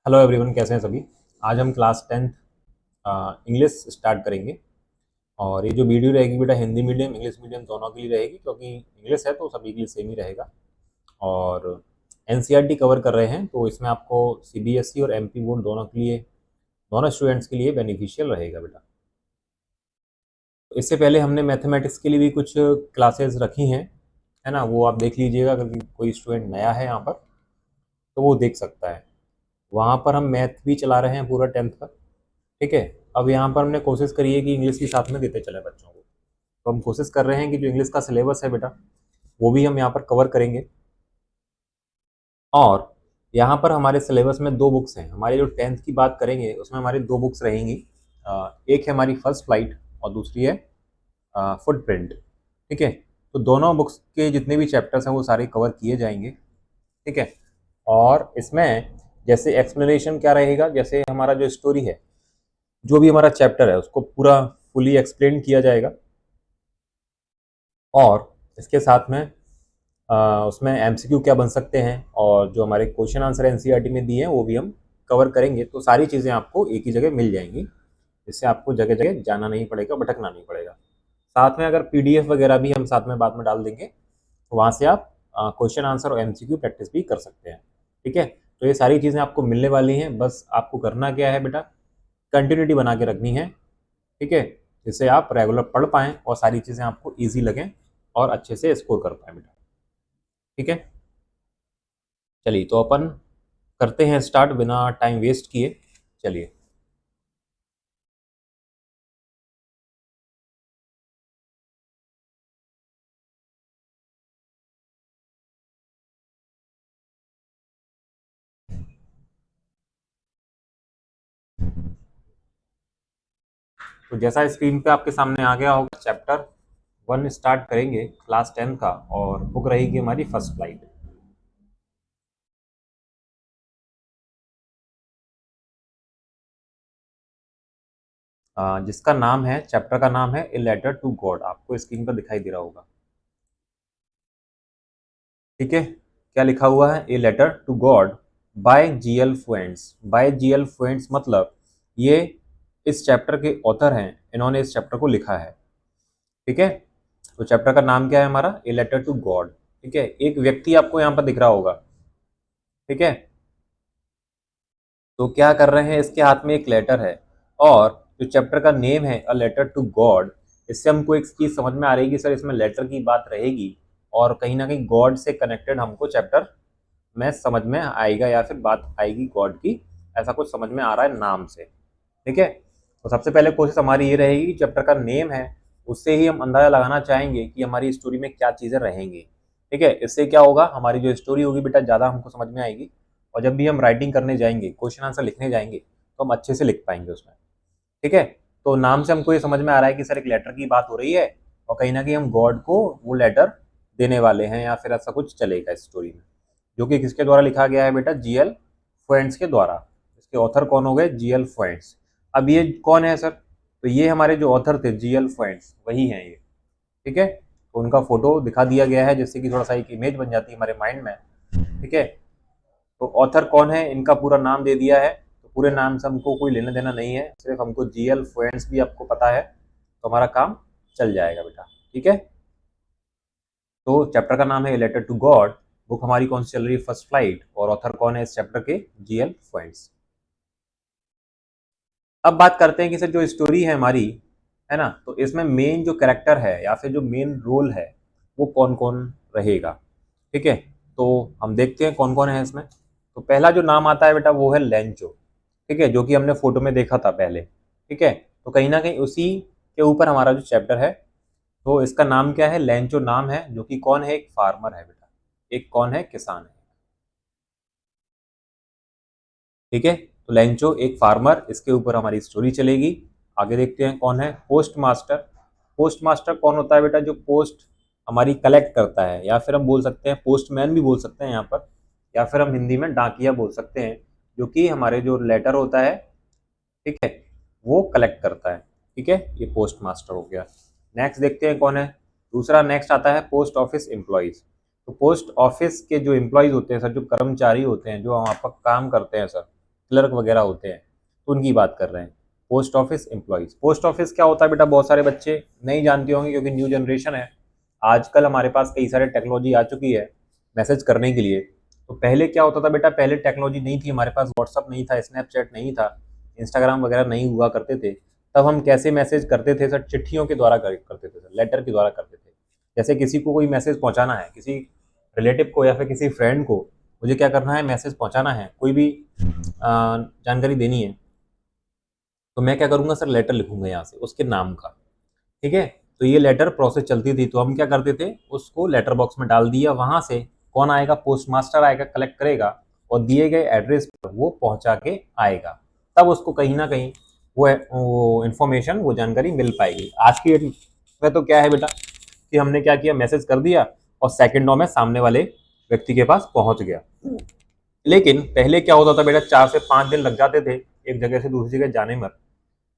Hello everyone, कैसे हैं सभी। आज हम क्लास 10th इंग्लिश स्टार्ट करेंगे। और ये जो वीडियो रहेगी बेटा हिंदी मीडियम इंग्लिश मीडियम दोनों के लिए रहेगी, क्योंकि इंग्लिश है तो सभी के लिए सेम ही रहेगा। और एनसीईआरटी कवर कर रहे हैं तो इसमें आपको सीबीएसई और एमपी बोर्ड दोनों के लिए, दोनों स्टूडेंट्स के लिए बेनिफिशियल रहेगा बेटा। तो इससे पहले हमने मैथमेटिक्स के लिए भी कुछ क्लासेस रखी हैं, है ना। वो आप देख लीजिएगा, अगर कोई स्टूडेंट नया है यहाँ पर तो वो देख सकता है। वहाँ पर हम मैथ भी चला रहे हैं पूरा 10th का। ठीक है। अब यहाँ पर हमने कोशिश करी है कि इंग्लिश के साथ में देते चले बच्चों को। तो हम कोशिश कर रहे हैं कि जो इंग्लिश का सिलेबस है बेटा वो भी हम यहाँ पर कवर करेंगे। और यहाँ पर हमारे सिलेबस में दो बुक्स हैं। हमारे जो 10th की बात करेंगे उसमें हमारी दो बुक्स रहेंगी। एक है हमारी फर्स्ट फ्लाइट और दूसरी है फुटप्रिंट। ठीक है। तो दोनों बुक्स के जितने भी चैप्टर्स हैं वो सारे कवर किए जाएंगे। ठीक है। और इसमें जैसे एक्सप्लेनेशन क्या रहेगा, जैसे हमारा जो स्टोरी है, जो भी हमारा चैप्टर है उसको पूरा फुली एक्सप्लेन किया जाएगा। और इसके साथ में उसमें एमसीक्यू क्या बन सकते हैं और जो हमारे क्वेश्चन आंसर एनसीईआरटी में दिए हैं वो भी हम कवर करेंगे। तो सारी चीज़ें आपको एक ही जगह मिल जाएंगी, जिससे आपको जगह जगह जाना नहीं पड़ेगा, भटकना नहीं पड़ेगा। साथ में अगर पीडीएफ वगैरह भी हम साथ में बाद में डाल देंगे तो वहाँ से आप क्वेश्चन आंसर और एमसीक्यू प्रैक्टिस भी कर सकते हैं। ठीक है। तो ये सारी चीज़ें आपको मिलने वाली हैं, बस आपको करना क्या है बेटा, कंटिन्यूटी बना के रखनी है। ठीक है। जिससे आप रेगुलर पढ़ पाएँ और सारी चीज़ें आपको ईजी लगें और अच्छे से स्कोर कर पाएँ बेटा। ठीक है। चलिए तो अपन करते हैं स्टार्ट बिना टाइम वेस्ट किए। चलिए। तो जैसा स्क्रीन पे आपके सामने आ गया होगा, चैप्टर 1 स्टार्ट करेंगे क्लास 10 का, और बुक रहेगी हमारी फर्स्ट फ्लाइट। जिसका नाम है, चैप्टर का नाम है ए लेटर टू गॉड। आपको स्क्रीन पर दिखाई दे रहा होगा। ठीक है। क्या लिखा हुआ है, a letter to God by GL Fuentes. By GL Fuentes मतलब ये इस चैप्टर के ऑथर हैं, इन्होंने इस चैप्टर को लिखा है। ठीक है। तो चैप्टर का नाम क्या है हमारा, ए लेटर टू गॉड। ठीक है। एक व्यक्ति आपको यहाँ पर दिख रहा होगा। ठीक है। तो क्या कर रहे हैं, इसके हाथ में एक लेटर है, और जो चैप्टर का नेम है अ लेटर टू गॉड, इससे हमको एक चीज समझ में आ रही है कि सर इसमें लेटर की बात रहेगी और कहीं ना कहीं गॉड से कनेक्टेड हमको चैप्टर में समझ में आएगा, या फिर बात आएगी गॉड की, ऐसा कुछ समझ में आ रहा है नाम से। ठीक है। तो सबसे पहले कोशिश हमारी ये रहेगी कि चैप्टर का नेम है उससे ही हम अंदाजा लगाना चाहेंगे कि हमारी स्टोरी में क्या चीजें रहेंगी। ठीक है। इससे क्या होगा, हमारी जो स्टोरी होगी बेटा ज़्यादा हमको समझ में आएगी, और जब भी हम राइटिंग करने जाएंगे, क्वेश्चन आंसर लिखने जाएंगे, तो हम अच्छे से लिख पाएंगे उसमें। ठीक है। तो नाम से हमको ये समझ में आ रहा है कि सर एक लेटर की बात हो रही है, और कहीं ना कहीं हम गॉड को वो लेटर देने वाले हैं, या फिर ऐसा कुछ चलेगा इस स्टोरी में, जो कि किसके द्वारा लिखा गया है बेटा, जीएल फ्वेंट्स के द्वारा। इसके ऑथर कौन हो गए, जीएल फ्वेंट्स। अब ये कौन है सर, तो ये हमारे जो ऑथर थे जीएल फ्वेंट्स वही हैं ये। ठीक है। तो उनका फोटो दिखा दिया गया है, जिससे कि थोड़ा सा एक इमेज बन जाती है हमारे माइंड में। ठीक है। तो ऑथर कौन है, इनका पूरा नाम दे दिया है, तो पूरे नाम से हमको कोई लेना देना नहीं है, सिर्फ हमको जीएल फ्रेंड्स भी आपको पता है तो हमारा काम चल जाएगा बेटा। ठीक है। तो चैप्टर का नाम है लेटर टू गॉड, बुक हमारी कौन सी चल रही है, फर्स्ट फ्लाइट, और ऑथर कौन है इस चैप्टर के, जीएल फ्रेंड्स। अब बात करते हैं कि सर जो स्टोरी है हमारी, है ना, तो इसमें मेन जो कैरेक्टर है या फिर जो मेन रोल है वो कौन कौन रहेगा। ठीक है। तो हम देखते हैं कौन कौन है इसमें। तो पहला जो नाम आता है बेटा वो है लेंचो। ठीक है। जो कि हमने फोटो में देखा था पहले। ठीक है। तो कहीं ना कहीं उसी के ऊपर हमारा जो चैप्टर है, तो इसका नाम क्या है, लेंचो नाम है, जो कि कौन है, एक फार्मर है बेटा, एक कौन है, किसान है। ठीक है। तो लेंचो एक फार्मर, इसके ऊपर हमारी स्टोरी चलेगी। आगे देखते हैं कौन है, पोस्ट मास्टर। पोस्ट मास्टर कौन होता है बेटा, जो पोस्ट हमारी कलेक्ट करता है, या फिर हम बोल सकते हैं पोस्टमैन भी बोल सकते हैं यहाँ पर, या फिर हम हिंदी में डाकिया बोल सकते हैं, जो कि हमारे जो लेटर होता है, ठीक है, वो कलेक्ट करता है। ठीक है। ये पोस्ट मास्टर हो गया। नेक्स्ट देखते हैं कौन है, दूसरा नेक्स्ट आता है पोस्ट ऑफिस एम्प्लॉयज। तो पोस्ट ऑफिस के जो एम्प्लॉयज होते हैं सर, जो कर्मचारी होते हैं, जो वहाँ पर काम करते हैं सर, क्लर्क वगैरह होते हैं, तो उनकी बात कर रहे हैं। Post office employees, post office क्या होता है बेटा, बहुत सारे बच्चे नहीं जानते होंगे क्योंकि न्यू जनरेशन है। आजकल हमारे पास कई सारे टेक्नोलॉजी आ चुकी है मैसेज करने के लिए। तो पहले क्या होता था बेटा, पहले टेक्नोलॉजी नहीं थी हमारे पास, व्हाट्सअप नहीं था, स्नैपचैट नहीं था, इंस्टाग्राम वगैरह नहीं हुआ करते थे। तब हम कैसे मैसेज करते थे सर, चिट्ठियों के द्वारा करते थे सर, लेटर के द्वारा करते थे। जैसे किसी को कोई मैसेज पहुंचाना है, किसी रिलेटिव को या फिर किसी फ्रेंड को मुझे क्या करना है, मैसेज पहुंचाना है, कोई भी जानकारी देनी है, तो मैं क्या करूंगा सर, लेटर लिखूंगा यहाँ से उसके नाम का। ठीक है, तो ये लेटर प्रोसेस चलती थी, तो हम क्या करते थे, उसको लेटर बॉक्स में डाल दिया, वहां से कौन आएगा, पोस्ट मास्टर आएगा, कलेक्ट करेगा और दिए गए एड्रेस पर वो पहुंचा के आएगा। तब उसको कहीं ना कहीं वो इन्फॉर्मेशन, वो जानकारी मिल पाएगी। आज की डेट में तो क्या है बेटा कि हमने क्या किया, मैसेज कर दिया और सेकंडों में सामने वाले व्यक्ति के पास पहुंच गया। लेकिन पहले क्या होता था बेटा, 4 से 5 दिन लग जाते थे एक जगह से दूसरी जगह जाने में,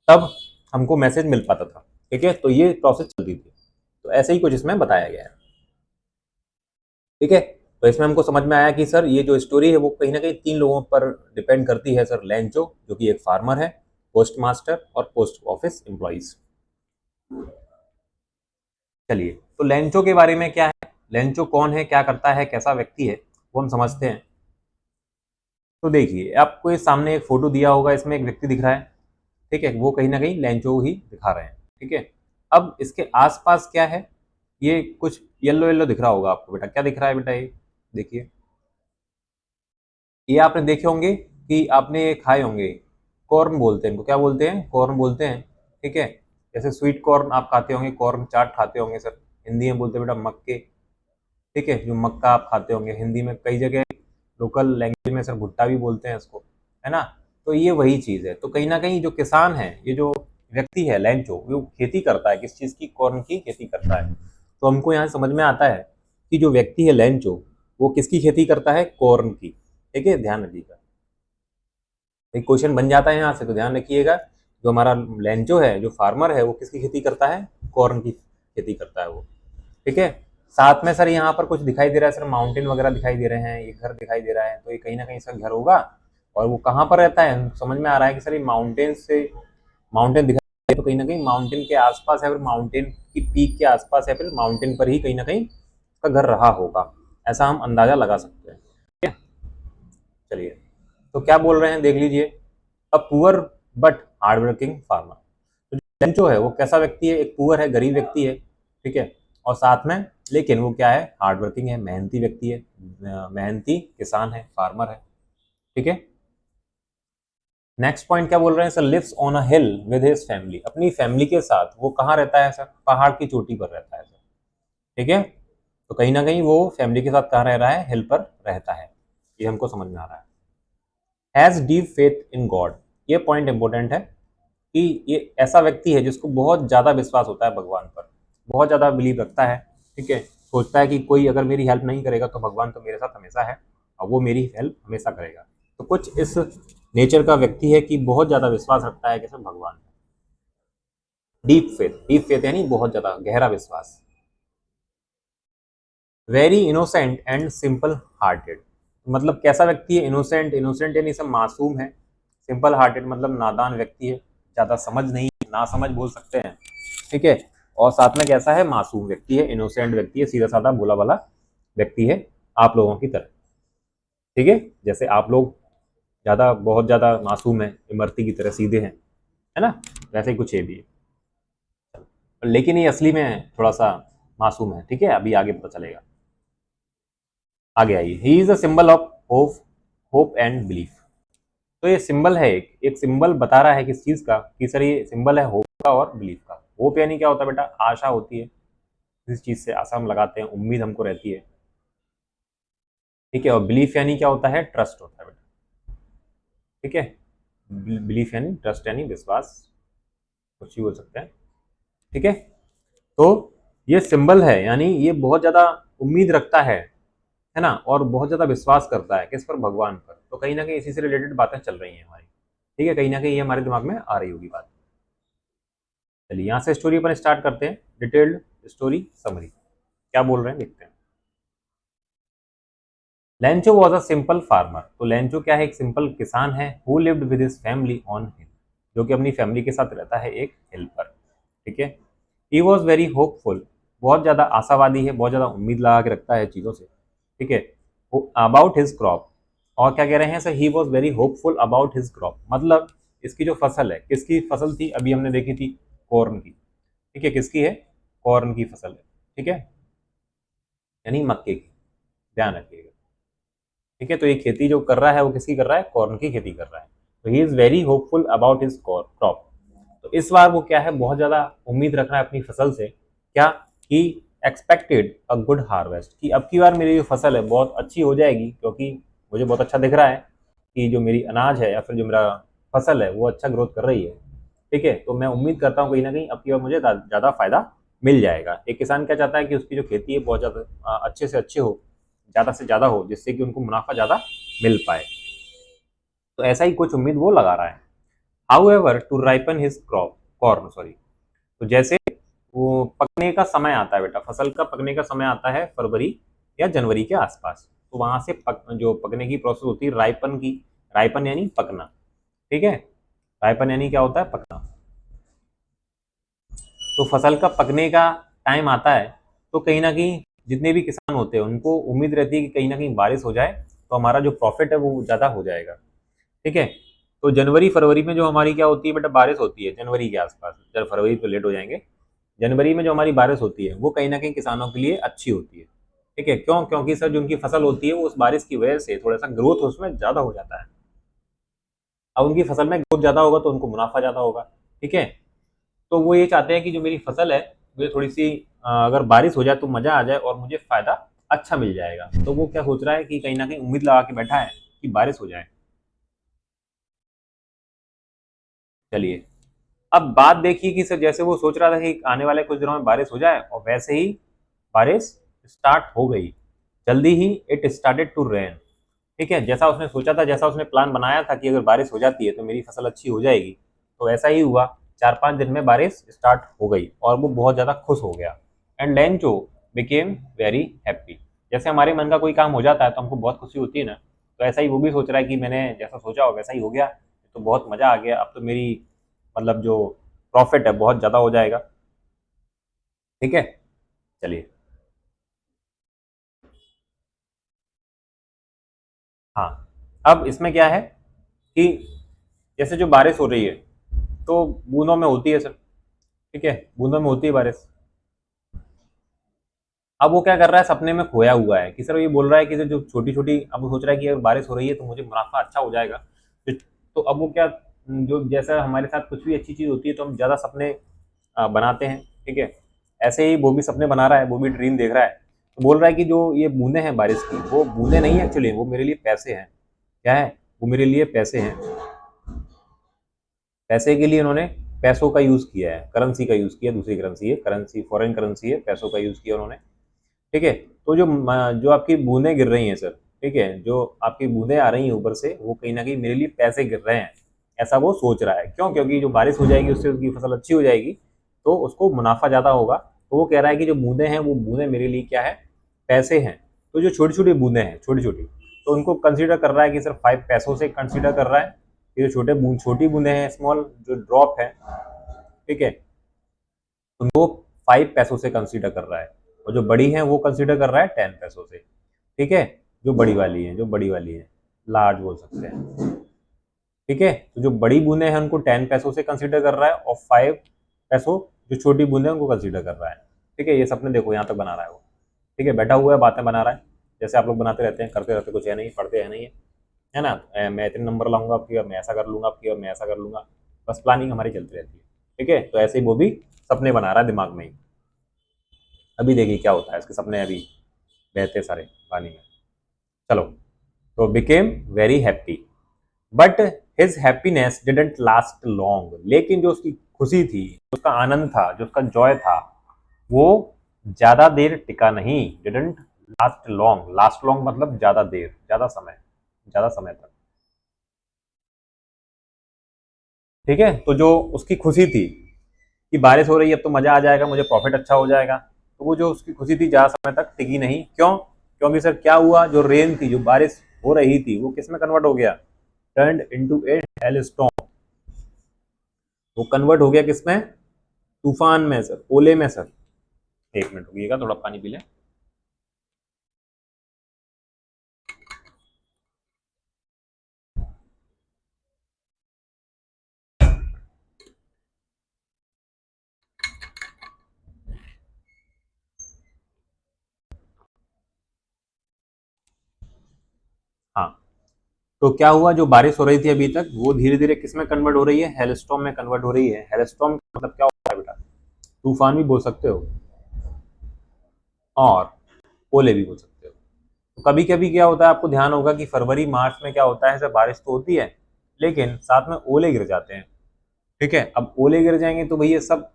तब हमको मैसेज मिल पाता था। ठीक है, तो ये प्रोसेस चलती थी। तो ऐसे ही कुछ इसमें बताया गया है। ठीक है, तो इसमें हमको समझ में आया कि सर ये जो स्टोरी है वो कहीं ना कहीं 3 लोगों पर डिपेंड करती है सर। लेंचो जो कि एक फार्मर है, पोस्ट मास्टर और पोस्ट ऑफिस एम्प्लॉइज। चलिए, तो लेंचो के बारे में क्या है, लेंचो कौन है, क्या करता है, कैसा व्यक्ति है, वो हम समझते हैं। तो देखिए, आपको ये सामने एक फोटो दिया होगा, इसमें एक व्यक्ति दिख रहा है। ठीक है, वो कहीं ना कहीं लेंचो ही दिखा रहे हैं। ठीक है, अब इसके आसपास क्या है, ये कुछ येलो येलो दिख रहा होगा आपको बेटा, क्या दिख रहा है बेटा, ये देखिए, ये आपने देखे होंगे कि आपने ये खाए होंगे, कॉर्न बोलते हैं इनको, क्या बोलते हैं, कॉर्न बोलते हैं। ठीक है, जैसे स्वीट कॉर्न आप खाते होंगे, कॉर्न चाट खाते होंगे सर, हिंदी में बोलते हैं बेटा मक्के। ठीक है, जो मक्का आप खाते होंगे, हिंदी में कई जगह लोकल लैंग्वेज में सर भुट्टा भी बोलते हैं इसको, है ना। तो ये वही चीज़ है। तो कहीं ना कहीं जो किसान है, ये जो व्यक्ति है लेंचो, वो खेती करता है, किस चीज़ की, कॉर्न की खेती करता है। तो हमको यहाँ समझ में आता है कि जो व्यक्ति है लेंचो, वो किसकी खेती करता है, कॉर्न की। ठीक है, ध्यान रखिएगा, एक क्वेश्चन बन जाता है यहाँ से, तो ध्यान रखिएगा। जो हमारा लेंचो है, जो फार्मर है, वो किसकी खेती करता है, कॉर्न की खेती करता है वो। ठीक है, साथ में सर यहाँ पर कुछ दिखाई दे रहा है सर, माउंटेन वगैरह दिखाई दे रहे हैं, ये घर दिखाई दे रहा है, तो ये कहीं ना कहीं इसका घर होगा। और वो कहाँ पर रहता है, समझ में आ रहा है कि सर ये माउंटेन से, माउंटेन दिखाई दे, तो कहीं ना कहीं माउंटेन के आसपास है, फिर माउंटेन की पीक के आसपास है, फिर माउंटेन पर ही कहीं ना कहीं उसका घर रहा होगा, ऐसा हम अंदाजा लगा सकते हैं। ठीक है, चलिए, तो क्या बोल रहे हैं देख लीजिए, a poor but hard working farmer. तो लेंचो है वो कैसा व्यक्ति है, एक पुअर है, गरीब व्यक्ति है। ठीक है, और साथ में लेकिन वो क्या है, हार्ड वर्किंग है, मेहनती व्यक्ति है, मेहनती किसान है, फार्मर है। ठीक है, नेक्स्ट पॉइंट क्या बोल रहे हैं sir, lives on a hill with his family, अपनी फैमिली के साथ वो कहाँ रहता है सर, पहाड़ की चोटी पर रहता है सर। ठीक है, तो कहीं ना कहीं वो फैमिली के साथ कहाँ रह रहा है, हिल पर रहता है, ये हमको समझ में आ रहा है। Has deep faith in God, ये पॉइंट इंपॉर्टेंट है कि ये ऐसा व्यक्ति है जिसको बहुत ज़्यादा विश्वास होता है भगवान पर, बहुत ज़्यादा बिलीव रखता है। ठीक है, सोचता है कि कोई अगर मेरी हेल्प नहीं करेगा तो भगवान तो मेरे साथ हमेशा है और वो मेरी हेल्प हमेशा करेगा। तो कुछ इस नेचर का व्यक्ति है कि बहुत ज़्यादा विश्वास रखता है किसी भगवान। डीप फेथ, डीप फेथ यानी बहुत ज़्यादा गहरा विश्वास। Very innocent and simple hearted, मतलब कैसा व्यक्ति है, इनोसेंट, इनोसेंट यानी सब मासूम है, सिंपल हार्टेड मतलब नादान व्यक्ति है, ज़्यादा समझ नहीं, ना समझ बोल सकते हैं। ठीक है, और साथ में कैसा है, मासूम व्यक्ति है, इनोसेंट व्यक्ति है, सीधा साधा भोला भाला व्यक्ति है, आप लोगों की तरह। ठीक है, जैसे आप लोग ज़्यादा, बहुत ज़्यादा मासूम है, इमरती की तरह सीधे हैं, है ना, वैसे ही कुछ ये भी है। लेकिन ये असली में थोड़ा सा मासूम है। ठीक है, अभी आगे पता चलेगा। आगे आइए, he is a symbol of hope, hope and belief. तो ये सिंबल है, एक सिंबल बता रहा है किस चीज का, कि सर ये सिंबल है होप का और बिलीफ का। होप यानी क्या होता है बेटा, आशा होती है, किसी चीज से आशा हम लगाते हैं, उम्मीद हमको रहती है। ठीक है, और बिलीफ यानी क्या होता है, ट्रस्ट होता है बेटा। ठीक है, बिलीफ यानी ट्रस्ट यानी विश्वास, कुछ भी बोल सकते हैं। ठीक है, तो ये सिंबल है, यानी ये बहुत ज्यादा उम्मीद रखता है ना, और बहुत ज्यादा विश्वास करता है किस पर, भगवान पर। तो कहीं ना कहीं इसी से रिलेटेड बातें चल रही हैं हमारी। ठीक है, कहीं ना कहीं ये हमारे दिमाग में आ रही होगी बात। चलिए, यहाँ से स्टोरी पर स्टार्ट करते हैं, डिटेल्ड स्टोरी समरी, क्या बोल रहे हैं देखते हैं। Lencho was a simple farmer. तो लेंचो क्या है, एक सिंपल किसान है। Who lived with his family on हिल, जो कि अपनी फैमिली के साथ रहता है एक हिल पर। ठीक है। ही वॉज वेरी होपफुल, बहुत ज़्यादा आशावादी है, बहुत ज़्यादा उम्मीद लगा के रखता है चीज़ों से। ठीक है। अबाउट हिज क्रॉप, और क्या कह रहे हैं sir, he was very hopeful about his crop, मतलब इसकी जो फसल है, किसकी फसल थी, अभी हमने देखी थी कॉर्न की। ठीक है, किसकी है, कॉर्न की फसल है। ठीक है, यानी मक्के की, ध्यान रखिएगा। ठीक है, तो ये खेती जो कर रहा है वो किसकी कर रहा है, कॉर्न की खेती कर रहा है। तो he is very hopeful about his crop. तो इस बार वो क्या है, बहुत ज्यादा उम्मीद रख रहा है अपनी फसल से। क्या, कि एक्सपेक्टेड अ गुड हार्वेस्ट, कि अब की बार मेरी जो फसल है बहुत अच्छी हो जाएगी, क्योंकि मुझे बहुत अच्छा दिख रहा है कि जो मेरी अनाज है या फिर जो मेरा फसल है वो अच्छा ग्रोथ कर रही है। ठीक है, तो मैं उम्मीद करता हूँ कहीं ना कहीं अब की बार मुझे ज़्यादा फायदा मिल जाएगा। एक किसान क्या चाहता है कि उसकी जो खेती है बहुत ज़्यादा अच्छे से अच्छे हो, ज़्यादा से ज़्यादा हो, जिससे कि उनको मुनाफा ज़्यादा मिल पाए। तो ऐसा ही कुछ उम्मीद वो लगा रहा है। However to ripen his crop, corn sorry, तो जैसे वो पकने का समय आता है बेटा, फसल का पकने का समय आता है फरवरी या जनवरी के आसपास, तो वहां से जो पकने की प्रोसेस होती है राइपन की। राइपन यानी पकना। ठीक है, राइपन यानी क्या होता है, पकना। तो फसल का पकने का टाइम आता है, तो कहीं ना कहीं जितने भी किसान होते हैं उनको उम्मीद रहती है कि कहीं ना कहीं बारिश हो जाए, तो हमारा जो प्रॉफिट है वो ज़्यादा हो जाएगा। ठीक है। तो जनवरी फरवरी में जो हमारी क्या होती है बेटा, बारिश होती है जनवरी के आसपास, जब फरवरी तो लेट हो जाएंगे। जनवरी में जो हमारी बारिश होती है वो कहीं ना कहीं किसानों के लिए अच्छी होती है। ठीक है, क्यों, क्योंकि सर जो उनकी फसल होती है वो उस बारिश की वजह से थोड़ा सा ग्रोथ उसमें ज़्यादा हो जाता है। अब उनकी फसल में ग्रोथ ज़्यादा होगा तो उनको मुनाफा ज़्यादा होगा। ठीक है, तो वो ये चाहते हैं कि जो मेरी फसल है मुझे थोड़ी सी अगर बारिश हो जाए तो मज़ा आ जाए और मुझे फ़ायदा अच्छा मिल जाएगा। तो वो क्या सोच रहा है कि कहीं ना कहीं उम्मीद लगा के बैठा है कि बारिश हो जाए। चलिए, अब बात देखिए कि सर जैसे वो सोच रहा था कि आने वाले कुछ दिनों में बारिश हो जाए, और वैसे ही बारिश स्टार्ट हो गई। जल्दी ही इट स्टार्टेड टू रेन। ठीक है, जैसा उसने सोचा था, जैसा उसने प्लान बनाया था कि अगर बारिश हो जाती है तो मेरी फसल अच्छी हो जाएगी, तो ऐसा ही हुआ। 4-5 दिन में बारिश स्टार्ट हो गई और वो बहुत ज़्यादा खुश हो गया। And Lencho became very happy. जैसे हमारे मन का कोई काम हो जाता है तो हमको बहुत खुशी होती है ना, तो ऐसा ही वो भी सोच रहा है कि मैंने जैसा सोचा हो वैसा ही हो गया, तो बहुत मज़ा आ गया, अब तो मेरी मतलब जो प्रॉफिट है बहुत ज़्यादा हो जाएगा। ठीक है, चलिए। हाँ, अब इसमें क्या है कि जैसे जो बारिश हो रही है तो बूंदों में होती है सर। ठीक है, बूंदों में होती है बारिश। अब वो क्या कर रहा है, सपने में खोया हुआ है कि सर ये बोल रहा है कि जो छोटी छोटी, अब वो सोच रहा है कि अगर बारिश हो रही है तो मुझे मुनाफा अच्छा हो जाएगा। तो अब वो क्या, जो जैसा हमारे साथ कुछ भी अच्छी चीज़ होती है तो हम ज़्यादा सपने बनाते हैं। ठीक है, ऐसे ही वो भी सपने बना रहा है, वो भी ड्रीम देख रहा है। तो बोल रहा है कि जो ये बूंदे हैं बारिश की, वो बूंदे नहीं है एक्चुअली, वो मेरे लिए पैसे हैं। क्या है, वो मेरे लिए पैसे हैं। पैसे के लिए इन्होंने पैसों का यूज़ किया है, करेंसी का यूज़ किया, दूसरी करेंसी है, करेंसी फॉरेन करेंसी है, पैसों का यूज़ किया उन्होंने। ठीक है, तो जो आपकी बूंदें गिर रही हैं सर, ठीक है, जो आपकी बूंदें आ रही हैं ऊपर से, वो कहीं ना कहीं मेरे लिए पैसे गिर रहे हैं, ऐसा वो सोच रहा है। क्यों, क्योंकि जो बारिश हो जाएगी उससे उसकी फसल अच्छी हो जाएगी, तो उसको मुनाफा ज़्यादा होगा। तो वो कह रहा है कि जो बूंदें हैं वो बूंदें मेरे लिए क्या है, पैसे हैं। तो जो छोटी छोटी बूंदें हैं, छोटी छोटी, तो उनको कंसीडर कर रहा है कि सर 5 पैसों से कंसीडर कर रहा है। ये जो छोटी बूंदें हैं, स्मॉल जो ड्रॉप है, ठीक है, उनको 5 पैसों से कंसीडर कर रहा है। और जो बड़ी है वो कंसीडर कर रहा है 10 पैसों से। ठीक है, जो बड़ी वाली है, जो बड़ी वाली है, लार्ज बोल सकते हैं। ठीक है, तो जो बड़ी बूंदे हैं उनको 10 पैसों से कंसीडर कर रहा है, और 5 पैसों जो छोटी बूंदे हैं उनको कंसीडर कर रहा है। ठीक है, ये सपने देखो यहाँ तक बना रहा है वो। ठीक है, बैठा हुआ है, बातें बना रहा है, जैसे आप लोग बनाते रहते हैं, करते रहते, कुछ है नहीं, पढ़ते हैं नहीं है ना। मैं इतने नंबर लाऊंगा आपकी, और मैं ऐसा कर लूंगा आपकी, और मैं ऐसा कर लूंगा। बस प्लानिंग हमारी चलती रहती है। ठीक है, तो ऐसे ही वो भी सपने बना रहा है दिमाग में ही। अभी देखिए क्या होता है, इसके सपने अभी बहते सारे पानी में। चलो, तो became very happy, but his happiness didn't last long. लेकिन जो उसकी खुशी थी, उसका आनंद था, जो उसका जॉय था, वो ज्यादा देर टिका नहीं। Didn't last long, last long मतलब ज्यादा देर, ज्यादा समय तक। ठीक है, तो जो उसकी खुशी थी कि बारिश हो रही है अब तो मजा आ जाएगा, मुझे प्रॉफिट अच्छा हो जाएगा, तो वो जो उसकी खुशी थी ज्यादा समय तक टिकी नहीं। क्यों, क्योंकि सर क्या हुआ, जो रेन थी, जो बारिश हो रही थी, वो किस में कन्वर्ट हो गया, टर्न्ड इनटू ए हेलस्टॉर्म। वो कन्वर्ट हो गया किसमें, तूफान में सर, ओले में सर। एक मिनट रुकिएगा, थोड़ा पानी पी लें। हाँ, तो क्या हुआ, जो बारिश हो रही थी अभी तक, वो धीरे धीरे किस में कन्वर्ट हो रही है, हेलस्टॉर्म में कन्वर्ट हो रही है। हेलस्टॉर्म मतलब क्या होता है बेटा, तूफान भी बोल सकते हो और ओले भी बोल सकते हो। तो कभी कभी क्या होता है, आपको ध्यान होगा कि फरवरी मार्च में क्या होता है, सर बारिश तो होती है लेकिन साथ में ओले गिर जाते हैं। ठीक है, अब ओले गिर जाएंगे तो भैया सब,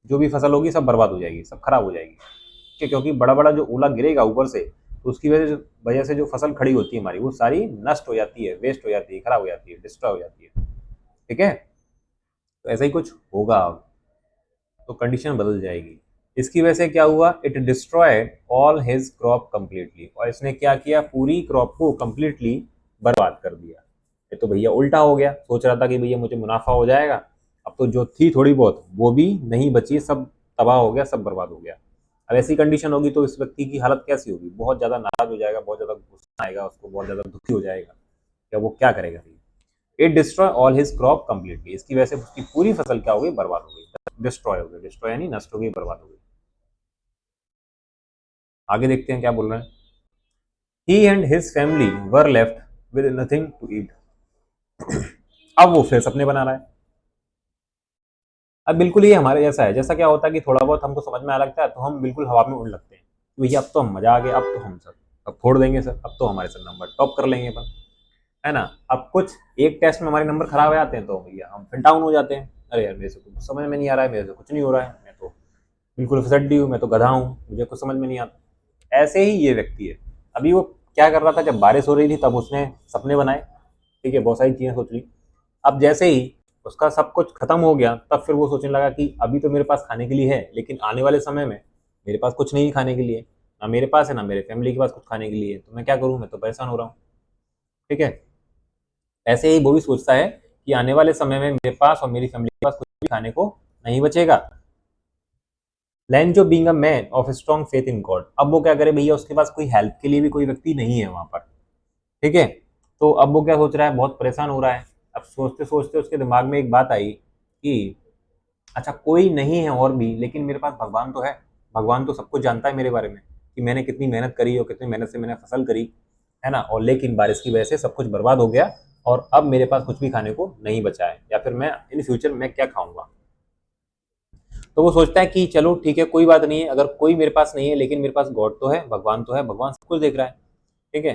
जो भी फसल होगी सब बर्बाद हो जाएगी, सब खराब हो जाएगी। ठीक है, क्योंकि बड़ा बड़ा जो ओला गिरेगा ऊपर से, तो उसकी वजह से जो फसल खड़ी होती है हमारी, वो सारी नष्ट हो जाती है, वेस्ट हो जाती है, खराब हो जाती है, डिस्ट्रॉय हो जाती है। ठीक है, तो ऐसा ही कुछ होगा अब, तो कंडीशन बदल जाएगी। इसकी वजह से क्या हुआ, it destroyed all his crop completely, और इसने क्या किया, पूरी क्रॉप को कंप्लीटली बर्बाद कर दिया। ये तो भैया उल्टा हो गया, सोच रहा था कि भैया मुझे मुनाफा हो जाएगा, अब तो जो थी थोड़ी बहुत वो भी नहीं बची, सब तबाह हो गया, सब बर्बाद हो गया। अब ऐसी कंडीशन होगी तो इस व्यक्ति की हालत कैसी होगी, बहुत ज़्यादा नाराज हो जाएगा, बहुत ज़्यादा गुस्सा आएगा उसको, बहुत ज़्यादा दुखी हो जाएगा। क्या वो क्या करेगा, it destroy all his crop completely, इसकी वजह से उसकी पूरी फसल क्या हो गई, बर्बाद हो गई, डिस्ट्रॉय हो गई, डिस्ट्रॉय यानी नष्ट हो गई, बर्बाद हो गई। आगे देखते हैं क्या बोल रहे हैं। He and his family were left with nothing to eat. अब वो फिर सपने बना रहा है। अब बिल्कुल ये हमारे जैसा है, जैसा क्या होता है कि थोड़ा बहुत हमको समझ में आ लगता है तो हम बिल्कुल हवा में उड़ लगते हैं, भैया अब तो हम मजा आ गया, अब तो हम सर अब फोड़ देंगे सर, अब तो हमारे सर नंबर टॉप कर लेंगे अपन, है ना। अब कुछ एक टेस्ट में हमारे नंबर खराब आते हैं तो भैया हम फिर डाउन हो जाते हैं, अरे यार मेरे से कुछ समझ में नहीं आ रहा है, मेरे से कुछ नहीं हो रहा है, मैं तो बिल्कुल फिसड्डी हूँ, मैं तो गधा हूँ, मुझे कुछ समझ में नहीं आता। ऐसे ही ये व्यक्ति है। अभी वो क्या कर रहा था, जब बारिश हो रही थी तब उसने सपने बनाए, ठीक है, बहुत सारी चीजें सोच ली। अब जैसे ही उसका सब कुछ खत्म हो गया, तब फिर वो सोचने लगा कि अभी तो मेरे पास खाने के लिए है, लेकिन आने वाले समय में मेरे पास कुछ नहीं खाने के लिए, ना मेरे पास है ना मेरे फैमिली के पास कुछ खाने के लिए है, तो मैं क्या करूँ, मैं तो परेशान हो रहा हूँ। ठीक है, ऐसे ही वो भी सोचता है कि आने वाले समय में मेरे पास और मेरी फैमिली के पास कुछ भी खाने को नहीं बचेगा। Lencho being a man of strong faith in God, अब वो क्या करे भैया, उसके पास कोई हेल्प के लिए भी कोई व्यक्ति नहीं है वहां पर। ठीक है, तो अब वो क्या सोच रहा है, बहुत परेशान हो रहा है। अब सोचते सोचते उसके दिमाग में एक बात आई कि अच्छा कोई नहीं है और भी, लेकिन मेरे पास भगवान तो है, भगवान तो सब कुछ जानता है मेरे बारे में, कि मैंने कितनी मेहनत करी और कितनी मेहनत से मैंने फसल करी, है ना, और लेकिन बारिश की वजह से सब कुछ बर्बाद हो गया, और अब मेरे पास कुछ भी खाने को नहीं बचा है, या फिर मैं इन फ्यूचर में क्या खाऊंगा। तो वो सोचता है कि चलो ठीक है, कोई बात नहीं है, अगर कोई मेरे पास नहीं है लेकिन मेरे पास गॉड तो है, भगवान तो है, भगवान सब कुछ देख रहा है। ठीक है,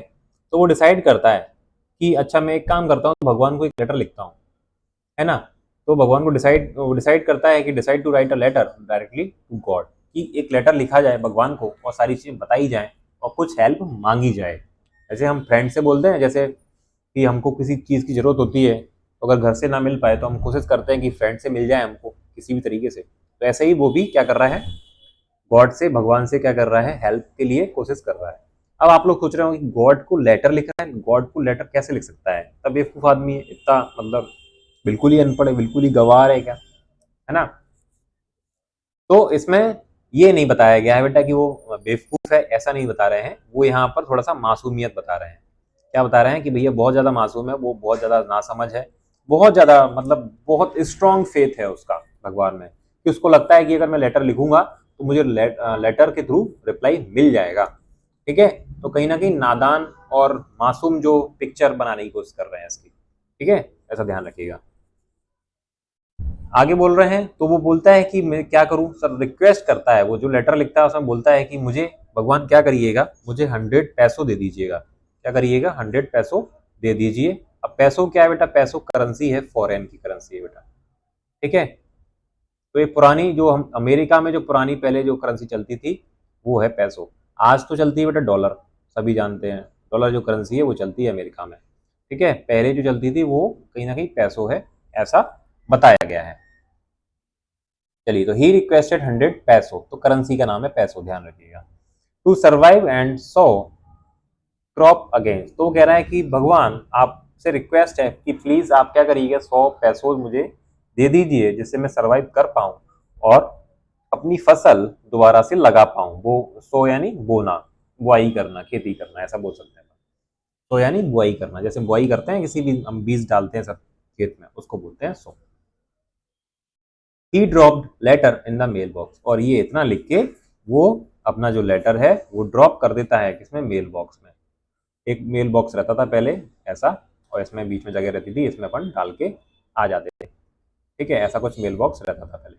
तो वो डिसाइड करता है कि अच्छा मैं एक काम करता हूँ, भगवान को एक लेटर लिखता हूँ, है ना। तो भगवान को डिसाइड करता है कि decide to write a letter directly to God, कि एक लेटर लिखा जाए भगवान को और सारी चीजें बताई जाए और कुछ हेल्प मांगी जाए। जैसे हम फ्रेंड से बोलते हैं, जैसे कि हमको किसी चीज़ की ज़रूरत होती है, तो अगर घर से ना मिल पाए तो हम कोशिश करते हैं कि फ्रेंड से मिल जाए हमको किसी भी तरीके से। तो ऐसे ही वो भी क्या कर रहा है, गॉड से, भगवान से क्या कर रहा है, हेल्प के लिए कोशिश कर रहा है। अब आप लोग सोच रहे हो कि गॉड को लेटर लिख रहा है, गॉड को लेटर कैसे लिख सकता है, तब बेवकूफ़ आदमी है इतना, मतलब बिल्कुल ही अनपढ़ है, बिल्कुल ही गंवार है क्या, है ना। तो इसमें ये नहीं बताया गया है बेटा कि वो बेवकूफ़ है, ऐसा नहीं बता रहे हैं, वो यहाँ पर थोड़ा सा मासूमियत बता रहे हैं। क्या बता रहे हैं कि भैया बहुत ज़्यादा मासूम है, वो बहुत ज़्यादा नासमझ है, बहुत ज़्यादा, मतलब बहुत स्ट्रांग फेथ है उसका भगवान में, कि उसको लगता है कि अगर मैं लेटर लिखूंगा तो मुझे लेटर के थ्रू रिप्लाई मिल जाएगा। ठीक है, तो कहीं ना कहीं नादान और मासूम जो पिक्चर बनाने की कोशिश कर रहे हैं इसकी। ठीक है, ऐसा ध्यान रखिएगा। आगे बोल रहे हैं, तो वो बोलता है कि मैं क्या करूं सर, रिक्वेस्ट करता है, वो जो लेटर लिखता है उसमें बोलता है कि मुझे भगवान क्या करिएगा, मुझे 100 पैसों दे दीजिएगा। क्या करिएगा, 100 पैसों दे दीजिए। अब पैसों क्या है बेटा, पैसों करेंसी है, फॉरेन की करेंसी है बेटा। ठीक है, तो ये पुरानी जो हम अमेरिका में जो पुरानी पहले जो करेंसी चलती थी वो है पैसों। आज तो चलती है बेटा डॉलर, सभी जानते हैं, डॉलर जो करेंसी है वो चलती है अमेरिका में। ठीक है, पहले जो चलती थी वो कहीं ना कहीं पैसों है, ऐसा बताया गया है। चलिए, तो ही रिक्वेस्टेड 100 पैसों, तो करेंसी का नाम है पैसों, ध्यान रखिएगा। To survive and sow crop against. तो वो कह रहा है कि भगवान आपसे रिक्वेस्ट है कि प्लीज आप क्या करिएगा, 100 पैसों मुझे दे दीजिए जिससे मैं सरवाइव कर पाऊं और अपनी फसल दोबारा से लगा पाऊं। वो सो यानी बोना, बुआई करना, खेती करना, ऐसा बोल सकते हैं। सो यानी बुआई करना, जैसे बुआई करते हैं किसी भी हम बीज डालते हैं सब खेत में, उसको बोलते हैं सो। He dropped letter in the mail box, और ये इतना लिख के वो अपना जो लेटर है वो ड्रॉप कर देता है किसमें, मेल बॉक्स में। एक मेल बॉक्स रहता था पहले ऐसा, और इसमें बीच में जगह रहती थी, इसमें अपन डाल के आ जाते थे। ठीक है, ऐसा कुछ मेल बॉक्स रहता था पहले।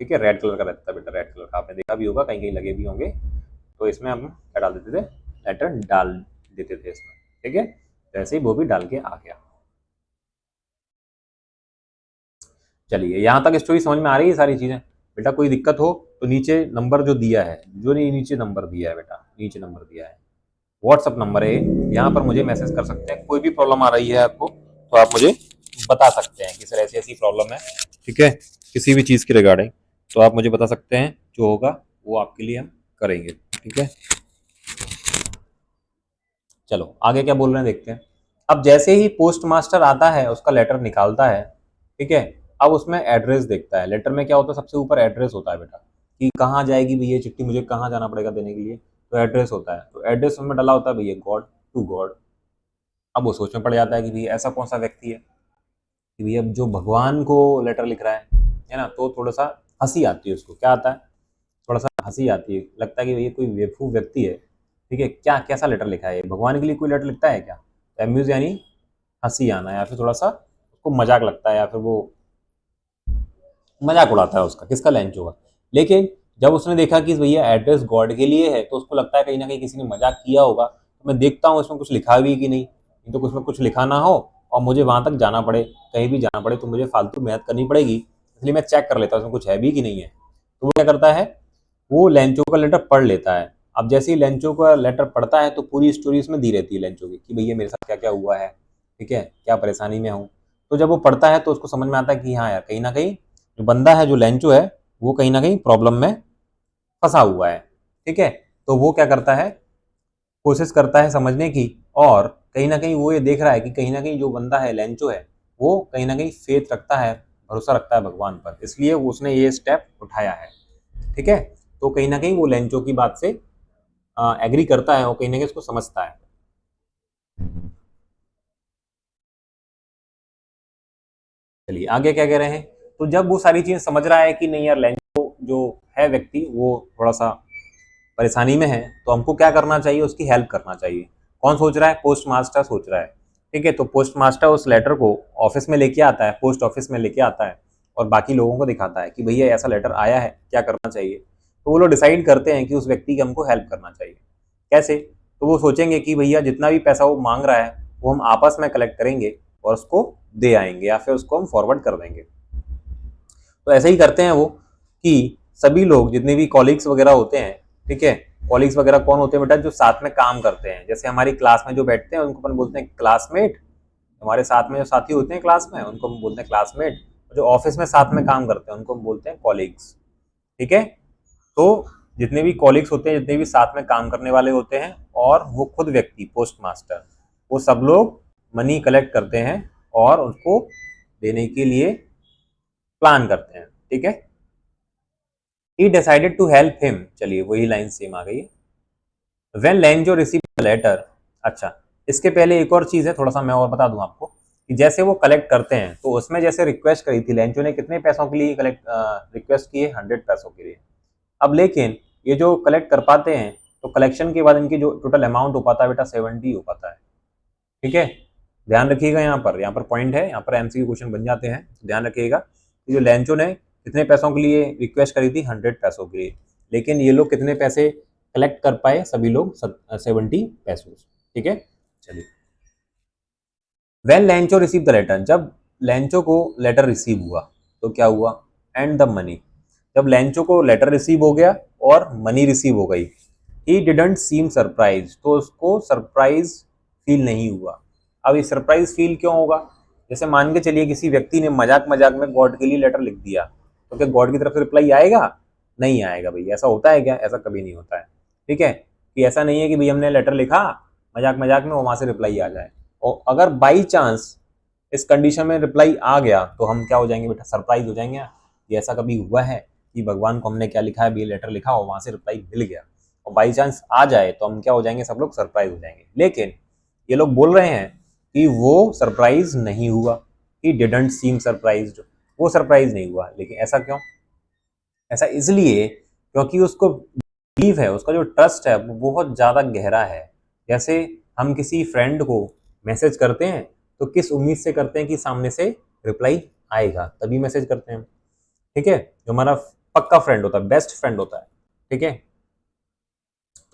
ठीक है, रेड कलर का रहता था बेटा, रेड कलर का आपने देखा भी होगा, कहीं कहीं लगे भी होंगे। तो इसमें हम क्या डाल देते थे, लेटर डाल देते थे इसमें। ठीक है, जैसे ही वो भी डाल के आ गया। चलिए, यहाँ तक स्टोरी समझ में आ रही है सारी चीजें। बेटा कोई दिक्कत हो तो नीचे नंबर जो दिया है, जो नहीं नीचे नंबर दिया है बेटा, नीचे नंबर दिया है, व्हाट्सअप नंबर है, यहाँ पर मुझे मैसेज कर सकते हैं। कोई भी प्रॉब्लम आ रही है आपको तो आप मुझे बता सकते हैं कि सर ऐसी ऐसी प्रॉब्लम है। ठीक है, किसी भी चीज़ के रिगार्डिंग तो आप मुझे बता सकते हैं, जो होगा वो आपके लिए हम करेंगे। ठीक है, चलो आगे क्या बोल रहे हैं देखते हैं। अब जैसे ही पोस्ट मास्टर आता है, उसका लेटर निकालता है, ठीक है, अब उसमें एड्रेस देखता है। लेटर में क्या होता है, सबसे ऊपर एड्रेस होता है बेटा, कि कहाँ जाएगी भैया चिट्ठी, मुझे कहाँ जाना पड़ेगा देने के लिए, तो एड्रेस होता है। तो एड्रेस उसमें डाला होता है भैया गॉड टू गॉड। अब वो सोच में पड़ जाता है कि भैया ऐसा कौन सा व्यक्ति है कि भैया जो भगवान को लेटर लिख रहा है ना। तो थोड़ा सा हंसी आती है उसको, क्या आता है, थोड़ा सा हंसी आती है, लगता है कि भैया कोई बेवकूफ व्यक्ति है। ठीक है, क्या कैसा लेटर लिखा है, भगवान के लिए कोई लेटर लिखता है क्या। एम्यूज यानी हंसी आना, या फिर थोड़ा सा उसको मजाक लगता है, या फिर वो मजाक उड़ाता है उसका, किसका, लंच होगा। लेकिन जब उसने देखा कि भैया एड्रेस गॉड के लिए है, तो उसको लगता है कहीं ना कहीं किसी ने मजाक किया होगा। तो मैं देखता हूँ इसमें कुछ लिखा भी कि नहीं, तो उसमें कुछ लिखा ना हो और मुझे वहां तक जाना पड़े, कहीं भी जाना पड़े तो मुझे फालतू मेहनत करनी पड़ेगी, इसलिए मैं चेक कर लेता हूँ उसमें कुछ है भी कि नहीं है। तो वो क्या करता है, वो लेंचो का लेटर पढ़ लेता है। अब जैसे ही लेंचो का लेटर पढ़ता है तो पूरी स्टोरी उसमें दी रहती है लेंचो की, कि भैया मेरे साथ क्या क्या हुआ है, ठीक है, क्या परेशानी में हूँ। तो जब वो पढ़ता है तो उसको समझ में आता है कि हाँ यार, कहीं ना कहीं जो बंदा है, जो लेंचो है, वो कहीं ना कहीं प्रॉब्लम में फंसा हुआ है। ठीक है, तो वो क्या करता है, कोशिश करता है समझने की, और कहीं ना कहीं वो ये देख रहा है कि कहीं ना कहीं जो बंदा है, लेंचो है, वो कहीं ना कहीं फेथ रखता है, भरोसा रखता है भगवान पर, इसलिए उसने ये स्टेप उठाया है। ठीक है, तो कहीं ना कहीं वो लेंचो की बात से एग्री करता है और कहीं ना कहीं उसको समझता है। चलिए आगे क्या कह रहे हैं। तो जब वो सारी चीजें समझ रहा है कि नहीं यार, लेंचो जो है व्यक्ति वो थोड़ा सा परेशानी में है, तो हमको क्या करना चाहिए, उसकी हेल्प करना चाहिए। कौन सोच रहा है, पोस्ट मास्टर सोच रहा है। ठीक है, तो पोस्ट मास्टर उस लेटर को ऑफिस में लेके आता है, पोस्ट ऑफिस में लेके आता है, और बाकी लोगों को दिखाता है कि भैया ऐसा लेटर आया है, क्या करना चाहिए। तो वो लोग डिसाइड करते हैं कि उस व्यक्ति की हमको हेल्प करना चाहिए। कैसे, तो वो सोचेंगे कि भैया जितना भी पैसा वो मांग रहा है वो हम आपस में कलेक्ट करेंगे और उसको दे आएंगे, या फिर उसको हम फॉरवर्ड कर देंगे। तो ऐसे ही करते हैं वो, कि सभी लोग जितने भी कॉलीग्स वगैरह होते हैं, ठीक है, कॉलीग्स वगैरह कौन होते हैं बेटा, जो साथ में काम करते हैं। जैसे हमारी क्लास में जो बैठते हैं उनको अपन बोलते हैं क्लासमेट, हमारे साथ में जो साथी होते हैं क्लास में उनको हम बोलते हैं क्लासमेट, जो ऑफिस में साथ में काम करते हैं उनको हम बोलते हैं कॉलीग्स। ठीक है, तो जितने भी कॉलीग्स होते हैं, जितने भी साथ में काम करने वाले होते हैं, और वो खुद व्यक्ति पोस्ट मास्टर, वो सब लोग मनी कलेक्ट करते हैं और उसको देने के लिए प्लान करते हैं। ठीक है, he decided to help him, चलिए वही लाइन सेम आ गई। When Lencho receive the letter, अच्छा, इसके पहले एक और चीज है, थोड़ा सा मैं और बता दूं आपको, कि जैसे वो कलेक्ट करते हैं तो उसमें जैसे रिक्वेस्ट करी थी लेंचो ने, कितने पैसों के लिए कलेक्ट रिक्वेस्ट की है, 100 पैसों के लिए। अब लेकिन ये जो कलेक्ट कर पाते हैं, तो कलेक्शन के बाद इनकी जो टोटल अमाउंट हो पाता है बेटा 70 हो पाता है। ठीक है, ध्यान रखिएगा, यहाँ पर पॉइंट है, यहाँ पर एमसीक्यू क्वेश्चन बन जाते हैं, ध्यान रखिएगा कि जो लेंचो ने कितने पैसों के लिए रिक्वेस्ट करी थी, 100 पैसों के लिए, लेकिन ये लोग कितने पैसे कलेक्ट कर पाए, सभी लोग 70 पैसों। ठीक है, चलिए, when Lencho receive the letter, जब लेंचो को लेटर रिसीव हुआ तो क्या हुआ, एंड द मनी, जब लेंचो को लेटर रिसीव हो गया और मनी रिसीव हो गई, ही डिडंट सीम सरप्राइज, तो उसको सरप्राइज फील नहीं हुआ। अब ये सरप्राइज फील क्यों होगा, जैसे मान के चलिए किसी व्यक्ति ने मजाक मजाक में गॉड के लिए लेटर लिख दिया, तो क्या गॉड की तरफ से रिप्लाई आएगा, नहीं आएगा भैया, ऐसा होता है क्या, ऐसा कभी नहीं होता है। ठीक है, कि ऐसा नहीं है कि भाई हमने लेटर लिखा मजाक मजाक में वो वहां से रिप्लाई आ जाए, और अगर बाई चांस इस कंडीशन में रिप्लाई आ गया तो हम क्या हो जाएंगे बेटा, सरप्राइज हो जाएंगे। ये ऐसा कभी हुआ है कि भगवान को हमने क्या लिखा है, भी लेटर लिखा और वहां से रिप्लाई मिल गया, और बाई चांस आ जाए तो हम क्या हो जाएंगे, सब लोग सरप्राइज हो जाएंगे। लेकिन ये लोग बोल रहे हैं कि वो सरप्राइज नहीं हुआ, ही डिडंट सीम सरप्राइज्ड, वो सरप्राइज नहीं हुआ। लेकिन ऐसा क्यों? ऐसा इसलिए क्योंकि उसको बिलीव है, उसका जो ट्रस्ट है वो बहुत ज़्यादा गहरा है। जैसे हम किसी फ्रेंड को मैसेज करते हैं तो किस उम्मीद से करते हैं कि सामने से रिप्लाई आएगा, तभी मैसेज करते हैं, ठीक है, जो हमारा पक्का फ्रेंड होता है, बेस्ट फ्रेंड होता है, ठीक है।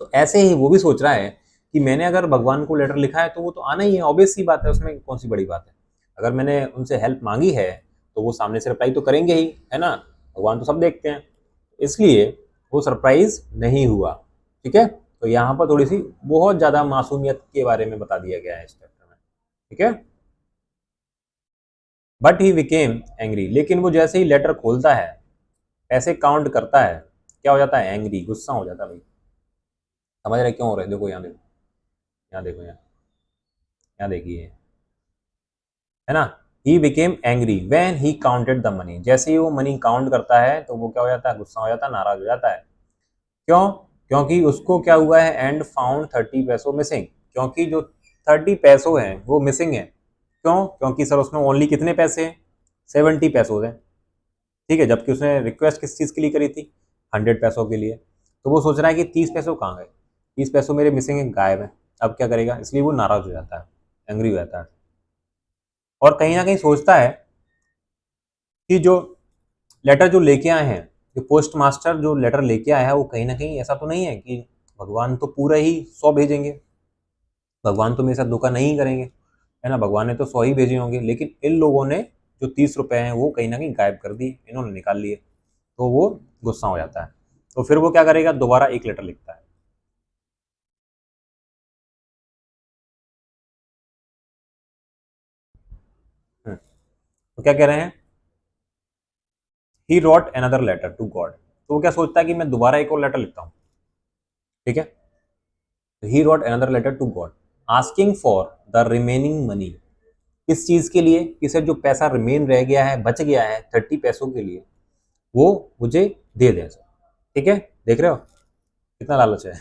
तो ऐसे ही वो भी सोच रहा है कि मैंने अगर भगवान को लेटर लिखा है तो वो तो आना ही है, ऑब्वियस सी बात है, उसमें कौन सी बड़ी बात है। अगर मैंने उनसे हेल्प मांगी है तो वो सामने से रिप्लाई तो करेंगे ही, है ना, भगवान तो सब देखते हैं, इसलिए वो सरप्राइज नहीं हुआ, ठीक है। तो यहाँ पर थोड़ी सी बहुत ज्यादा मासूमियत के बारे में बता दिया गया है इस चैप्टर में, ठीक है। बट ही बिकेम एंग्री, लेकिन वो जैसे ही लेटर खोलता है, पैसे काउंट करता है, क्या हो जाता है, एंग्री, गुस्सा हो जाता है। भाई समझ रहे क्यों हो रहे हैं? देखो यहाँ, देखो यहाँ, देखो यहाँ, यहाँ देखिए, है ना। He became angry when he counted the money, जैसे ही वो मनी काउंट करता है तो वो क्या हो जाता है, गुस्सा हो जाता है, नाराज हो जाता है। क्यों? क्योंकि उसको क्या हुआ है, एंड फाउंड 30 पैसों मिसिंग, क्योंकि जो 30 पैसों हैं वो मिसिंग है। क्यों? क्योंकि सर उसमें ओनली कितने पैसे हैं, 70 पैसों हैं, ठीक है, जबकि उसने रिक्वेस्ट किस चीज़ के लिए करी थी, 100 पैसों के लिए। तो वो सोच रहा है कि 30 पैसों कहाँ गए, 30 पैसों मेरे मिसिंग है, गायब है। अब क्या करेगा, इसलिए वो नाराज हो जाता है, एंग्री हो जाता है, और कहीं ना कहीं सोचता है कि जो लेटर जो लेके आए हैं, जो पोस्ट मास्टर जो लेटर लेके आया है, वो कहीं ना कहीं ऐसा तो नहीं है कि भगवान तो पूरा ही 100 भेजेंगे, भगवान तो मेरे साथ धोखा नहीं करेंगे, है ना, भगवान ने तो 100 ही भेजे होंगे, लेकिन इन लोगों ने जो 30 रुपए हैं वो कहीं ना कहीं गायब कर दिए, इन्होंने निकाल लिए। तो वो गुस्सा हो जाता है, तो फिर वो क्या करेगा, दोबारा एक लेटर लिखता है। तो क्या कह रहे हैं, he wrote another letter to God, तो वो क्या सोचता है कि मैं दोबारा एक और लेटर लिखता हूँ, ठीक है। He wrote another letter to God asking for the remaining money, किस चीज के लिए, किसे जो पैसा रिमेन रह गया है, बच गया है 30 पैसों के लिए, वो मुझे दे दें, ठीक है। देख रहे हो कितना लालच है।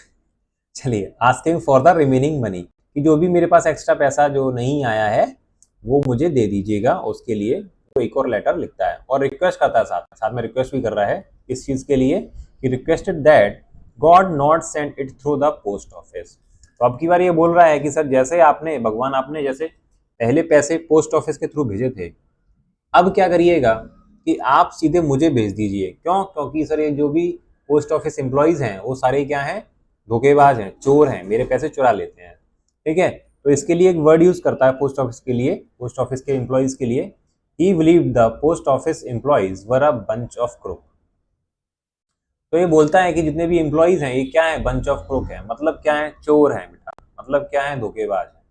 चलिए, asking for the remaining money, कि जो भी मेरे पास एक्स्ट्रा पैसा जो नहीं आया है वो मुझे दे दीजिएगा, उसके लिए वो एक और लेटर लिखता है और रिक्वेस्ट करता है, साथ साथ में रिक्वेस्ट भी कर रहा है इस चीज के लिए कि requested that God not send it through the post office. तो अब की बार ये बोल रहा है कि सर जैसे आपने भगवान, आपने जैसे पहले पैसे पोस्ट ऑफिस के थ्रू भेजे थे, अब क्या करिएगा कि आप सीधे मुझे भेज दीजिए। क्यों? क्योंकि सर ये जो भी पोस्ट ऑफिस एम्प्लॉयज हैं वो सारे क्या हैं, धोखेबाज हैं, चोर हैं, मेरे पैसे चुरा लेते हैं, ठीक है। तो इसके लिए एक वर्ड यूज करता है पोस्ट ऑफिस के लिए, पोस्ट ऑफिस के एम्प्लॉयज के लिए, ही believe the post office employees were a bunch of crook. तो ये बोलता है कि जितने भी एम्प्लॉयज हैं ये क्या है, बंच ऑफ क्रूक है, मतलब क्या है, चोर हैं बेटा, मतलब क्या है, धोखेबाज है,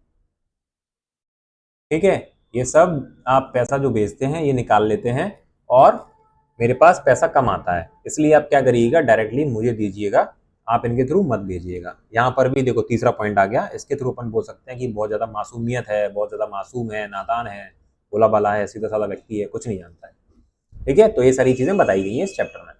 ठीक है। ये सब आप पैसा जो भेजते हैं ये निकाल लेते हैं और मेरे पास पैसा कम आता है, इसलिए आप क्या करिएगा, डायरेक्टली मुझे दीजिएगा, आप इनके थ्रू मत भेजिएगा। यहाँ पर भी देखो तीसरा पॉइंट आ गया, इसके थ्रू अपन बोल सकते हैं कि बहुत ज़्यादा मासूमियत है, बहुत ज़्यादा मासूम है, नादान है, भोला भाला है, सीधा साधा व्यक्ति है, कुछ नहीं जानता है, ठीक है। तो ये सारी चीज़ें बताई गई हैं इस चैप्टर में,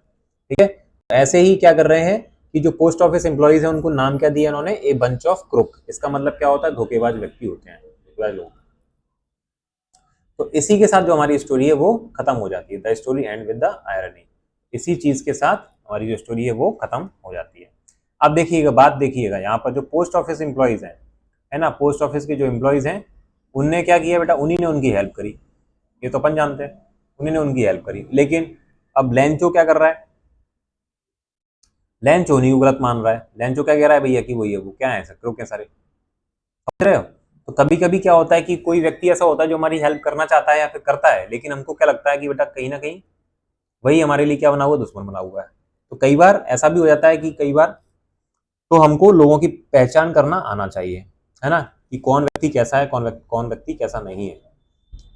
ठीक है। ऐसे ही क्या कर रहे हैं कि जो पोस्ट ऑफिस एम्प्लॉयज हैं उनको नाम क्या दिया इन्होंने, ए बंच ऑफ क्रुक, इसका मतलब क्या होता है, धोखेबाज व्यक्ति होते हैं, धोखेबाज लोग। तो इसी के साथ जो हमारी स्टोरी है वो खत्म हो जाती है, the story and with the irony, इसी चीज के साथ हमारी जो स्टोरी है वो खत्म हो जाती है। अब देखिएगा, बात देखिएगा, यहाँ पर जो पोस्ट ऑफिस एम्प्लॉयज हैं, है ना, पोस्ट ऑफिस के जो एम्प्लॉयज हैं उनने क्या किया बेटा, उन्हीं ने उनकी हेल्प करी, ये तो अपन जानते हैं, उन्हीं ने उनकी हेल्प करी। लेकिन अब लैंचो क्या कर रहा है, लैंचो उन्हीं को गलत मान रहा है, लैंचो क्या कह रहा है, भैया कि वही है, वो क्या है, सक्रो क्या सारे, समझ रहे हो। तो कभी कभी क्या होता है कि कोई व्यक्ति ऐसा होता है जो हमारी हेल्प करना चाहता है या फिर करता है, लेकिन हमको क्या लगता है कि बेटा कहीं ना कहीं वही हमारे लिए क्या बना हुआ, दुश्मन बना हुआ है। तो कई बार ऐसा भी हो जाता है कि कई बार तो हमको लोगों की पहचान करना आना चाहिए, है ना, कि कौन व्यक्ति कैसा है, कौन व्यक्ति कैसा नहीं है।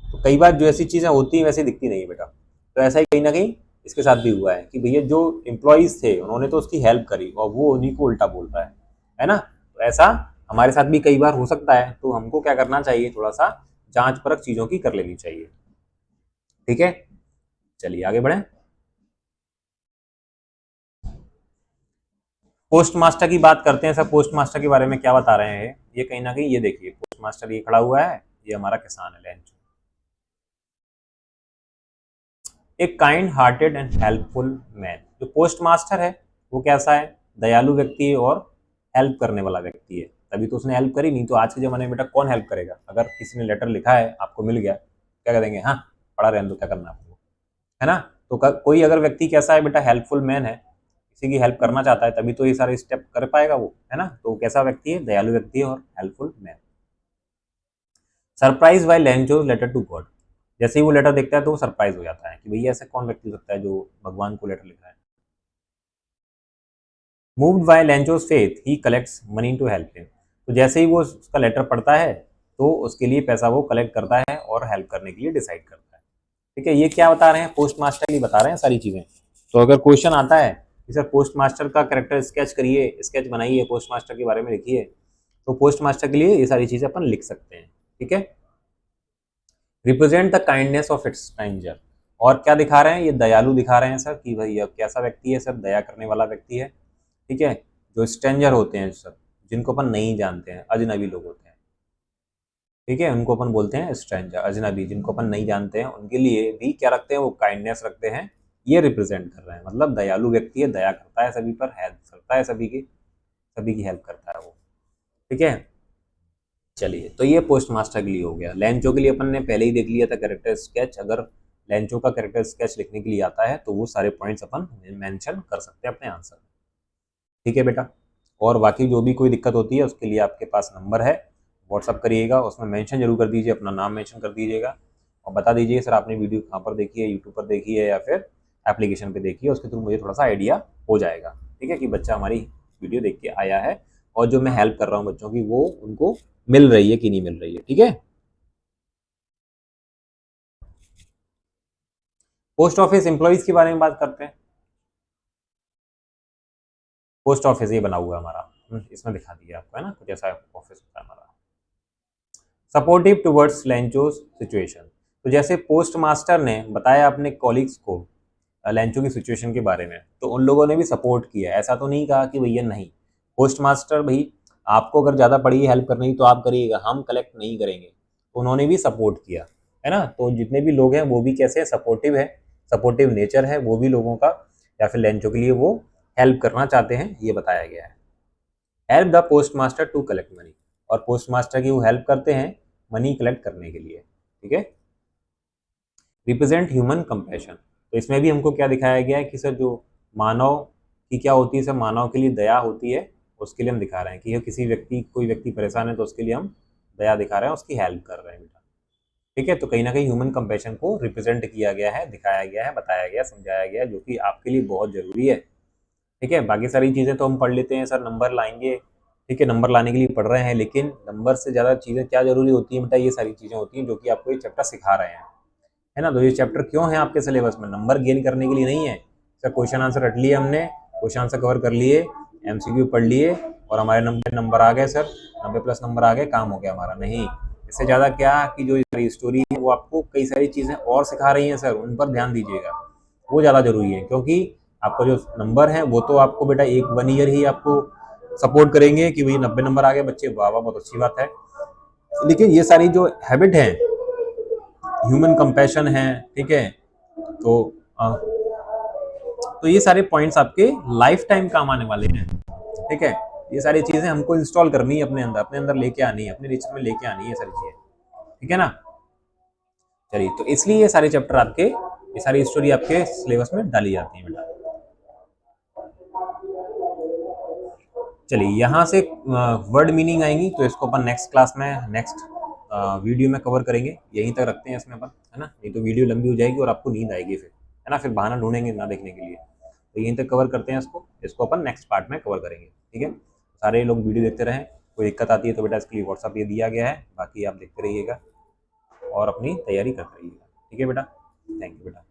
तो कई बार जो ऐसी चीजें होती हैं वैसी दिखती नहीं है बेटा, तो ऐसा ही कहीं ना कहीं इसके साथ भी हुआ है कि भैया जो एम्प्लॉयज थे उन्होंने तो उसकी हेल्प करी और वो उन्हीं को उल्टा बोल रहा है, है ना। तो ऐसा हमारे साथ भी कई बार हो सकता है, तो हमको क्या करना चाहिए, थोड़ा सा जांच परख चीजों की कर लेनी चाहिए। ठीक है, चलिए आगे बढ़े। पोस्ट मास्टर की बात करते हैं सर। पोस्ट मास्टर के बारे में क्या बता रहे हैं, ये कहीं ना कहीं ये देखिए, पोस्ट मास्टर ये खड़ा हुआ है, ये हमारा किसान है लेंचो। एक kind hearted and helpful man. जो पोस्ट मास्टर है वो कैसा है, दयालु व्यक्ति है और हेल्प करने वाला व्यक्ति है। तभी तो उसने हेल्प करी, नहीं तो आज के जमाने में बेटा कौन हेल्प करेगा। अगर किसी ने लेटर लिखा है आपको मिल गया, क्या करेंगे, हाँ पढ़ा रहने दो, क्या करना आपको, है ना। तो कोई अगर व्यक्ति कैसा है बेटा, हेल्पफुल मैन है, किसी की हेल्प करना चाहता है, तभी तो ये सारे स्टेप कर पाएगा वो, है ना। तो कैसा व्यक्ति है, दयालु व्यक्ति है और helpful man. Surprise by Lencho letter to God. जैसे ही वो लेटर देखता है तो वो सरप्राइज हो जाता है कि भैया ऐसे कौन व्यक्ति हो सकता है जो भगवान को लेटर लिख रहा है। Moved by Lencho's faith he collects money to help him. तो जैसे ही वो उसका लेटर पढ़ता है तो उसके लिए पैसा वो कलेक्ट करता है और हेल्प करने के लिए डिसाइड करता है। ठीक है, ये क्या बता रहे हैं, पोस्ट मास्टर ही बता रहे हैं सारी चीजें। तो अगर क्वेश्चन आता है कि सर पोस्ट मास्टर का कैरेक्टर स्केच करिए, स्केच बनाइए, पोस्ट मास्टर के बारे में लिखिए, तो पोस्ट मास्टर के लिए ये सारी चीजें अपन लिख सकते हैं। ठीक है, represent the kindness of its stranger. और क्या दिखा रहे हैं, ये दयालु दिखा रहे हैं सर कि भाई अब कैसा व्यक्ति है सर, दया करने वाला व्यक्ति है। ठीक है, जो स्ट्रेंजर होते हैं सर, जिनको अपन नहीं जानते हैं, अजनबी लोग होते हैं, ठीक है, उनको अपन बोलते हैं स्ट्रेंजर, अजनबी, जिनको अपन नहीं जानते हैं, उनके लिए भी क्या रखते हैं, वो काइंडनेस रखते हैं। ये रिप्रेजेंट कर रहे हैं, मतलब दयालु व्यक्ति है, दया करता है सभी पर, हेल्प करता है सभी की हेल्प करता है वो। ठीक है, चलिए, तो ये पोस्ट मास्टर के लिए हो गया। लेंचो के लिए अपन ने पहले ही देख लिया था कैरेक्टर स्केच। अगर लेंचो का कैरेक्टर स्केच लिखने के लिए आता है तो वो सारे पॉइंट्स अपन मेंशन कर सकते हैं अपने आंसर में। ठीक है बेटा, और बाकी जो भी कोई दिक्कत होती है उसके लिए आपके पास नंबर है, व्हाट्सअप करिएगा, उसमें मेंशन जरूर कर दीजिए, अपना नाम मेंशन कर दीजिएगा और बता दीजिए सर आपने वीडियो कहाँ पर देखी है, यूट्यूब पर देखी है या फिर एप्लीकेशन पे देखी है। उसके थ्रू मुझे थोड़ा सा आइडिया हो जाएगा। ठीक है, कि बच्चा हमारी वीडियो देख के आया है और जो मैं हेल्प कर रहा हूँ बच्चों की वो उनको मिल रही है कि नहीं मिल रही है। ठीक है, पोस्ट ऑफिस एम्प्लॉइज के बारे में बात करते हैं। पोस्ट ऑफिस ये बना हुआ है हमारा, इसमें दिखा दिया आपको, है ना, कुछ ऐसा ऑफिस होता है हमारा। Supportive towards Lencho's situation. तो जैसे पोस्ट मास्टर ने बताया अपने कॉलीग्स को लेंचो की सिचुएशन के बारे में, तो उन लोगों ने भी सपोर्ट किया। ऐसा तो नहीं कहा कि भैया नहीं, पोस्ट मास्टर भाई आपको अगर ज़्यादा पड़ी हेल्प करनी तो आप करिएगा, हम कलेक्ट नहीं करेंगे। तो उन्होंने भी सपोर्ट किया, है ना। तो जितने भी लोग हैं वो भी कैसे सपोर्टिव है, सपोर्टिव नेचर है वो भी लोगों का, या फिर लेंचो के लिए वो हेल्प करना चाहते हैं, ये बताया गया है। Help the post master to collect money. और पोस्ट मास्टर की वो हेल्प करते हैं मनी कलेक्ट करने के लिए। ठीक है, रिप्रेजेंट ह्यूमन कंपैशन। तो इसमें भी हमको क्या दिखाया गया है कि सर जो मानव की क्या होती है सर, मानव के लिए दया होती है, उसके लिए हम दिखा रहे हैं कि किसी व्यक्ति, कोई व्यक्ति परेशान है तो उसके लिए हम दया दिखा रहे हैं, उसकी हेल्प कर रहे हैं बेटा। ठीक है, तो कहीं ना कहीं ह्यूमन कंपैशन को रिप्रेजेंट किया गया है, दिखाया गया है, बताया गया, समझाया गया, जो कि आपके लिए बहुत जरूरी है। ठीक है, बाकी सारी चीज़ें तो हम पढ़ लेते हैं सर, नंबर लाएंगे। ठीक है, नंबर लाने के लिए पढ़ रहे हैं, लेकिन नंबर से ज़्यादा चीज़ें क्या जरूरी होती हैं बेटा, ये सारी चीज़ें होती हैं जो कि आपको ये चैप्टर सिखा रहे हैं, है ना। तो ये चैप्टर क्यों है आपके सिलेबस में, नंबर गेन करने के लिए नहीं है सर। क्वेश्चन आंसर रट लिए हमने, क्वेश्चन आंसर कवर कर लिए, एमसीक्यू पढ़ लिए और हमारे नंबर आ गए सर, 90+ नंबर आ गए, काम हो गया हमारा। नहीं, इससे ज़्यादा क्या कि जो सारी स्टोरी है वो आपको कई सारी चीज़ें और सिखा रही हैं सर, उन पर ध्यान दीजिएगा, वो ज़्यादा जरूरी है। क्योंकि आपका जो नंबर है वो तो आपको बेटा 1 ईयर ही आपको सपोर्ट करेंगे कि भाई 90 नंबर आ गए बच्चे, वाह वाह बहुत अच्छी बात है। लेकिन ये सारी जो हैबिट है, ह्यूमन कंपैशन है, ठीक है, तो तो ये सारे पॉइंट्स आपके लाइफ टाइम काम आने वाले हैं। ठीक है, ये सारी चीजें हमको इंस्टॉल करनी है अपने अंदर लेके आनी है, अपने नेचर में लेके आनी है ये सारी चीजें। ठीक है ना, चलिए, तो इसलिए ये सारे चैप्टर आपके, ये सारी स्टोरी आपके सिलेबस में डाली जाती है बेटा। चलिए, यहाँ से वर्ड मीनिंग आएंगी तो इसको अपन नेक्स्ट क्लास में, नेक्स्ट वीडियो में कवर करेंगे। यहीं तक रखते हैं इसमें अपन, है ना, नहीं तो वीडियो लंबी हो जाएगी और आपको नींद आएगी फिर, है ना, फिर बहाना ढूंढेंगे ना देखने के लिए। तो यहीं तक कवर करते हैं इसको अपन नेक्स्ट पार्ट में कवर करेंगे। ठीक है, सारे लोग वीडियो देखते रहें, कोई दिक्कत आती है तो बेटा इसके लिए व्हाट्सअप ये दिया गया है, बाकी आप देखते रहिएगा और अपनी तैयारी करते रहिएगा। ठीक है बेटा, थैंक यू बेटा।